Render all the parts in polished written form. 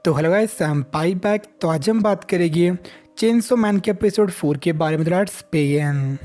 तो hello guys, I am pi back. तो आज हम बात करेंगे चेनसो मैन के एपिसोड 4 के बारे में। Let's begin.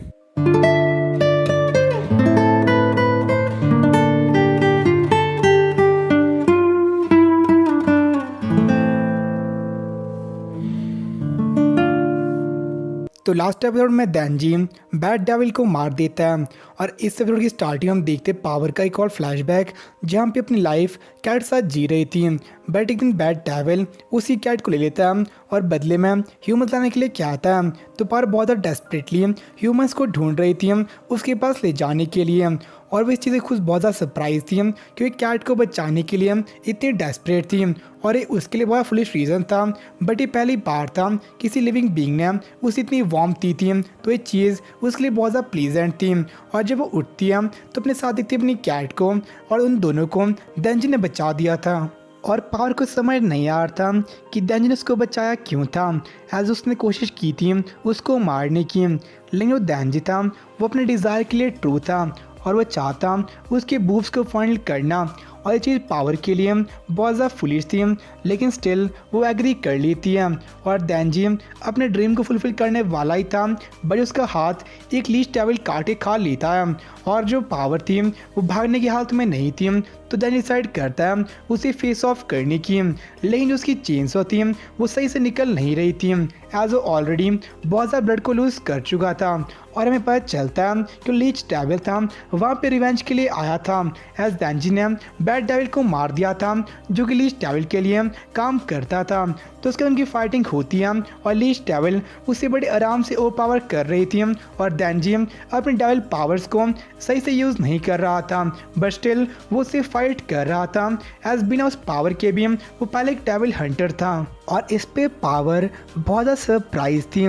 तो लास्ट एपिसोड में देंजी बैड डेविल को मार देता है और इस एपिसोड की स्टार्टिंग हम देखते हैं पावर का एक और फ्लैशबैक जहाँ पे अपनी लाइफ कैट के साथ जी रही थी। बट एक दिन बैड डेविल उसी कैट को ले लेता है और बदले में ह्यूमंस लाने के लिए क्या आता है। तो पावर बहुत ज़्यादा डेस्परेटली ह्यूमंस को ढूंढ रही थी उसके पास ले जाने के लिए, और वो इस चीज़ से खुद बहुत ज़्यादा सरप्राइज थी क्योंकि कैट को बचाने के लिए इतनी डेस्परेट थी और ये उसके लिए बहुत फुलिश रीज़न था। बट ये पहली बार था किसी लिविंग बीइंग ने उसे इतनी वार्म दी थी, तो ये चीज़ उसके लिए बहुत ज़्यादा प्लीजेंट थी। और जब वो उठती है तो अपने साथ देखती है अपनी कैट को, और उन दोनों को देंजी ने बचा दिया था। और पावर को समझ नहीं आ रहा था कि देंजी ने उसको बचाया क्यों था, एज उसने कोशिश की थी उसको मारने की। लेकिन वो देंजी था वो अपने डिज़ायर के लिए ट्रू था और वो चाहता उसके बूब्स को फाइनल करना, और ये चीज़ पावर के लिए बहुत ज़्यादा फुलिश थी। लेकिन स्टिल वो एग्री कर लेती है और देंजी अपने ड्रीम को फुलफिल करने वाला ही था, बट उसका हाथ एक लीच डेविल काट के खा लेता है। और जो पावर थी वो भागने की हालत में नहीं थी, तो देंजी डिसाइड करता है उसे फेस ऑफ करने की। लेकिन जो उसकी चेनसो थी वो सही से निकल नहीं रही थी, एज वो ऑलरेडी बहुत ज़्यादा ब्लड को लूज़ कर चुका था। और हमें पता चलता है कि लीच डेविल था वहाँ पे रिवेंज के लिए आया था, एज देंजी ने बैड डेविल को मार दिया था जो कि लीच डेविल के लिए काम करता था। तो उसके उनकी फाइटिंग होती है और लीच डेविल उसे बड़े आराम से ओवर पावर कर रही थी, और देंजी अपने डेविल पावर्स को सही से यूज़ नहीं कर रहा था, बट स्टिल वो उससे फाइट कर रहा था, एज बिना उस पावर के भी वो पहले एक डेविल हंटर था। और इस पे पावर बहुत ज़्यादा सरप्राइज थी,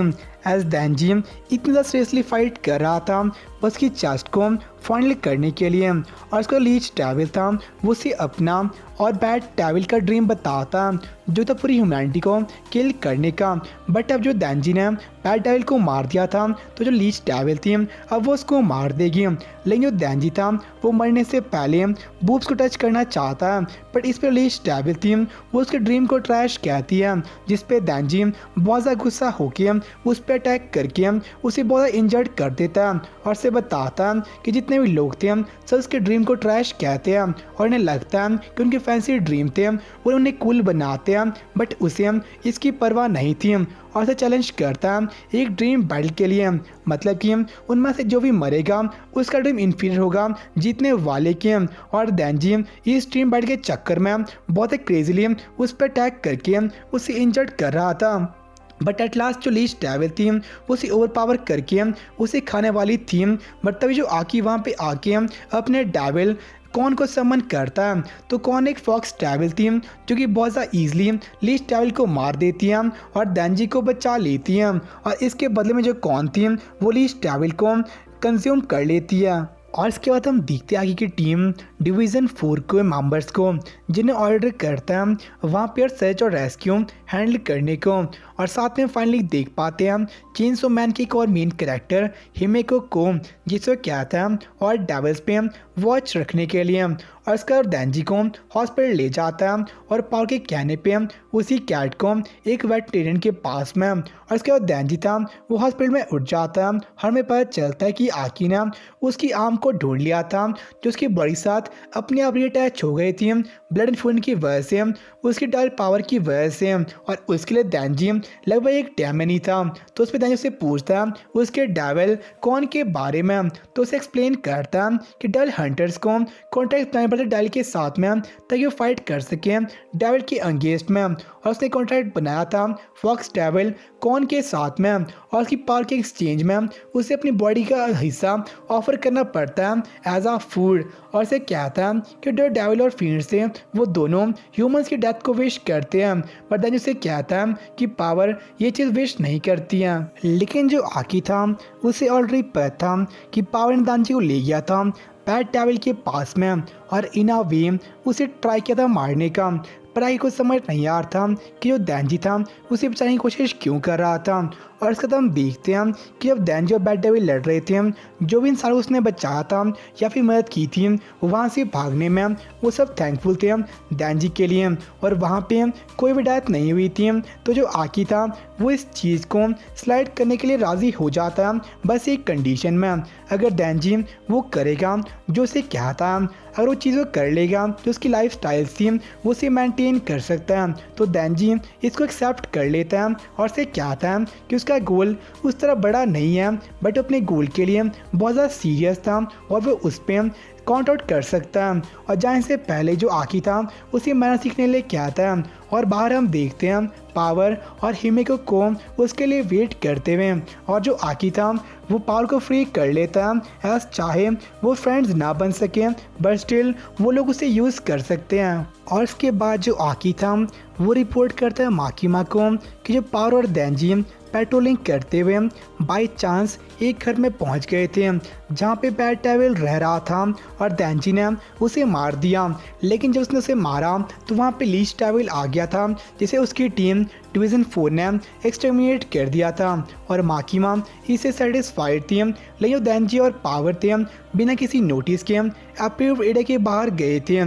एज देंजी इतनी ज़्यादा सीरियसली फाइट कर रहा था उसकी चेस्ट को फाइनल करने के लिए। और उसका लीच डेविल था वो उसे अपना और बैड डेविल का ड्रीम बताता जो था पूरी ह्यूमैनिटी को किल करने का। बट अब जो देंजी ने बैड डेविल को मार दिया था तो जो लीच डेविल थी अब वो उसको मार देगी। लेकिन जो देंजी था वो मरने से पहले बूब्स को टच करना चाहता है, बट इस पर लीच डेविल थी वो उसके ड्रीम को ट्रैश कहती है, जिसपे देंजी बहुत ज़्यादा गुस्सा होके उस पर अटैक करके उसे बहुत ज़्यादा इंजर्ड कर देता है और से बताता है कि जितने भी लोग थे सब उसके ड्रीम को ट्रैश कहते हैं, और उन्हें लगता है कि उनके फैंसी ड्रीम थे वो उन्हें कूल बनाते हैं, बट उसे इसकी परवाह नहीं थी और उसे चैलेंज करता है एक ड्रीम बैटल के लिए। मतलब कि उनमें से जो भी मरेगा उसका ड्रीम इन्फीरियर होगा जीतने वाले के। और देंजी इस ड्रीम बैटल के चक्कर में बहुत ही क्रेजीली उस पर अटैक करके उसे इंजर्ड कर रहा था। बट एट लास्ट जो लीच डेविल थी उसे ओवर पावर करके उसे खाने वाली थी। बट तभी जो आकी वहाँ पे आके अपने डेविल कौन को समन करता है, तो कौन एक फॉक्स डेविल थी जो कि बहुत ज़्यादा ईजिली लीच डेविल को मार देती है और देंजी को बचा लेती है, और इसके बदले में जो कौन थी वो लीच डेविल को कंज्यूम कर लेती है। और इसके बाद हम देखते हैं आगे की टीम डिवीज़न 4 के मेंबर्स को जिन्हें ऑर्डर करता है वहाँ पर सर्च और रेस्क्यू हैंडल करने को। और साथ में फाइनली देख पाते हैं चेनसो मैन की एक और मेन कैरेक्टर हिमेको को, जिसे कहता है और डेविल्स पे वॉच रखने के लिए। और इसका देंजी को हॉस्पिटल ले जाता है और पावर के कहने पे उसी कैट को एक वेटरेरियन के पास में। और इसके बाद देंजी था वो हॉस्पिटल में उठ जाता है, हमें पता चलता है कि आकी ने उसकी आर्म को ढूंढ लिया था जो उसकी बॉडी साथ अपने आप ही अटैच हो गई थी ब्लड इन्फ्लुएंस की वजह से, उसकी डाल पावर की वजह से। और उसके लिए देंजी लगभग एक डैम में नहीं था, तो उस पर देंजी से पूछता है उसके डेविल कौन के बारे में, तो उसे एक्सप्लेन करता है कि डेविल हंटर्स को कॉन्ट्रैक्ट बनाने पड़ता डेविल के साथ में ताकि वो फाइट कर सके डेविल के अगेंस्ट में। और उसने कॉन्ट्रैक्ट बनाया था फॉक्स डेविल कौन के साथ में, और उसकी पावर के एक्सचेंज में उसे अपनी बॉडी का हिस्सा ऑफर करना पड़ता है एज आ फूड। और उसे कहता है कि जो डेविल और फीनिक्स से वो दोनों ह्यूमंस की डेथ को विश करते हैं, बट देन उसे कहता है कि पावर ये चीज़ विश नहीं करती है। लेकिन जो आकी था उसे ऑलरेडी पता था कि पावर ने देंजी को ले गया था बैड डेविल के पास में, और इन अ वे उसे ट्राई किया था मारने का। पर आगे को समझ नहीं आ रहा था कि जो देंजी था उसे बचाने की कोशिश क्यों कर रहा था। और इसके बाद हम देखते हैं कि जब दैंजी और बैड डेविल लड़ रहे थे, जो भी इंसान उसने बचाया था या फिर मदद की थी वहाँ से भागने में वो सब थैंकफुल थे दैंजी के लिए, और वहाँ पे कोई भी डेथ नहीं हुई थी। तो जो आकी था वो इस चीज़ को स्लाइड करने के लिए राज़ी हो जाता है, बस एक कंडीशन में, अगर दैंजी वो करेगा जो उसे कहा था, अगर वो चीज़ वो कर लेगा तो उसकी लाइफ स्टाइल थी वो उसे मेंटेन कर सकता है। तो दैंजी इसको एक्सेप्ट कर लेता है और उसे कहता है कि उसका गोल उस तरह बड़ा नहीं है, बट अपने गोल के लिए बहुत ज़्यादा सीरियस था और वो उस पर काउंट आउट कर सकता है। और जाने से पहले जो आकी था उसे मैनर सीखने लिए कहता है, और बाहर हम देखते हैं पावर और हिमेको को उसके लिए वेट करते हुए, और जो आकी था वो पावर को फ्री कर लेता है, एज चाहे वो फ्रेंड्स ना बन सके बट स्टिल वो लोग उसे यूज़ कर सकते हैं। और इसके बाद जो आकी था वो रिपोर्ट करता है माकीमा को कि जो पावर और दैंजी पेट्रोलिंग करते हुए बाई चांस एक घर में पहुंच गए थे जहां पे बैड डेविल रह रहा था, और दैंजी ने उसे मार दिया। लेकिन जब उसने उसे मारा तो वहां पे लीच डेविल आ गया था, जिसे उसकी टीम डिवीज़न 4 ने एक्सटर्मिनेट कर दिया था, और माकीमा इससे सेटिस्फाइड थी। लेकिन जो दैंजी और पावर थे बिना किसी नोटिस के अप्रूव एरिया के बाहर गए थे,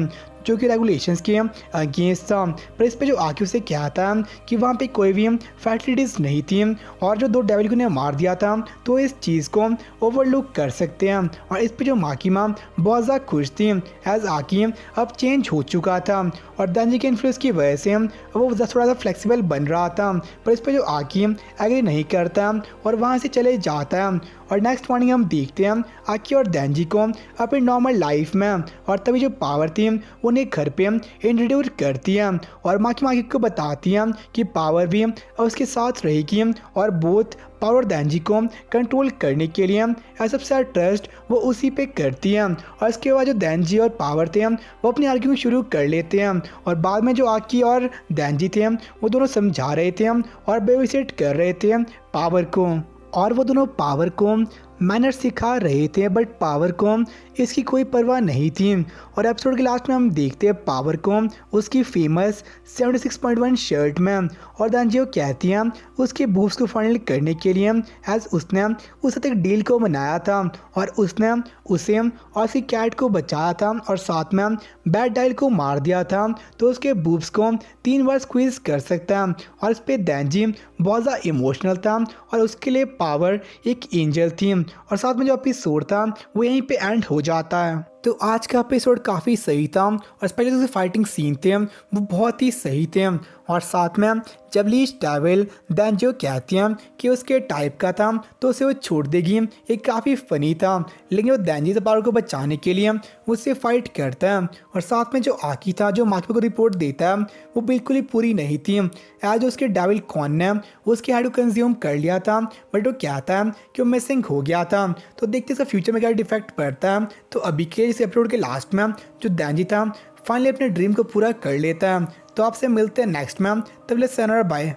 जो कि रेगुलेशंस के अगेंस्ट था। पर इस पे जो आके उसे क्या था कि वहाँ पे कोई भी फैसिलिटीज़ नहीं थी, और जो दो डेविल को ने मार दिया था तो इस चीज़ को ओवरलुक कर सकते हैं। और इस पे जो माकीमा बहुत ज़्यादा खुश थी, एज आकी अब चेंज हो चुका था और दैंजी के इन्फ्लुएंस की वजह से वो थोड़ा सा फ्लेक्सिबल बन रहा था। पर इस पे जो आकी एग्री नहीं करता और वहाँ से चले जाता है। और नेक्स्ट मॉर्निंग हम देखते हैं आकी और दैंजी को अपनी नॉर्मल लाइफ में, और तभी जो पावर थी उन्हें घर पे इंट्रोड्यूस करती है, और माकी को बताती है कि पावर भी उसके साथ रहेगी, और बोथ पावर और दैंजी को कंट्रोल करने के लिए सबसे ज़्यादा ट्रस्ट वो उसी पे करती है। और इसके बाद जो दैंजी और पावर थे वो अपनी आर्ग्यूमेंट शुरू कर लेते हैं, और बाद में जो आकी और दैंजी थे वो दोनों समझा रहे थे और बेबीसिट कर रहे थे पावर को, और वो दोनों पावर को मैनर सिखा रहे थे, बट पावर को इसकी कोई परवाह नहीं थी। और एपिसोड के लास्ट में हम देखते हैं पावर को उसकी फेमस 76.1 शर्ट में, और दैंजी कहती हैं उसके बूब्स को फाइनल करने के लिए, एज उसने उस साथ एक डील को बनाया था, और उसने उसे और उसकी कैट को बचाया था और साथ में बैड डाइल को मार दिया था, तो उसके बूब्स को 3 बार स्क्वीज कर सकता है। और इस पर दैंजी बहुत ज़्यादा इमोशनल था, और उसके लिए पावर एक एंजल थी। और साथ में जो एपिसोड था वो यहीं पे एंड हो जाता है। तो आज का एपिसोड काफ़ी सही था, और स्पेशली जो फाइटिंग सीन थे वो बहुत ही सही थे। और साथ में जब लीच डेविल दैंजी कहती हैं कि उसके टाइप का था तो उसे वो छोड़ देगी, ये काफ़ी फ़नी था। लेकिन वो दैंजी से पावर को बचाने के लिए उससे फाइट करता है, और साथ में जो आकी था जो माकी को रिपोर्ट देता है वो बिल्कुल ही पूरी नहीं थी, एज उसके डेविल कॉन ने उसके हेड को कंज्यूम कर लिया था, बट वो कहता है कि वो मिसिंग हो गया था। तो देखते इसका फ्यूचर में क्या डिफेक्ट पड़ता है। तो अभी के इस एपिसोड के लास्ट में जो दैंजी था फाइनली अपने ड्रीम को पूरा कर लेता है। तो आपसे मिलते हैं नेक्स्ट में, तब ले सनर बाय।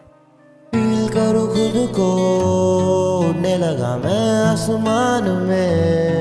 फील करो खुद को, उड़ने लगा मैं आसमान में।